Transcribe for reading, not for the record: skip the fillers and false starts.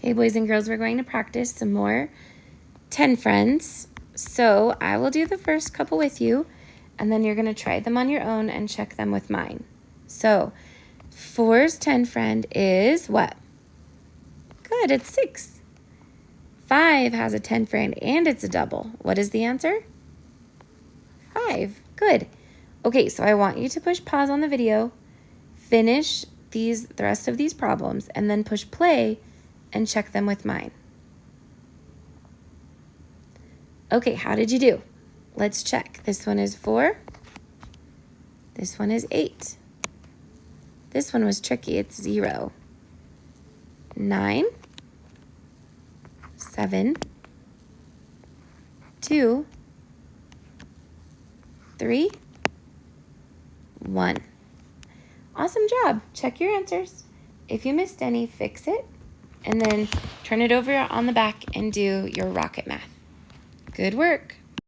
Okay, boys and girls, we're going to practice some more 10 friends. So I will do the first couple with you, and then you're going to try them on your own and check them with mine. So 4's 10 friend is what? Good, it's 6. 5 has a 10 friend and it's a double. What is the answer? 5. Good. Okay, so I want you to push pause on the video, finish the rest of these problems, and then push play and check them with mine. Okay, how did you do? Let's check. This one is 4. This one is 8. This one was tricky. It's 0. 9. 7. 2. 3. 1. Awesome job. Check your answers. If you missed any, fix it, and then turn it over on the back and do your rocket math. Good work.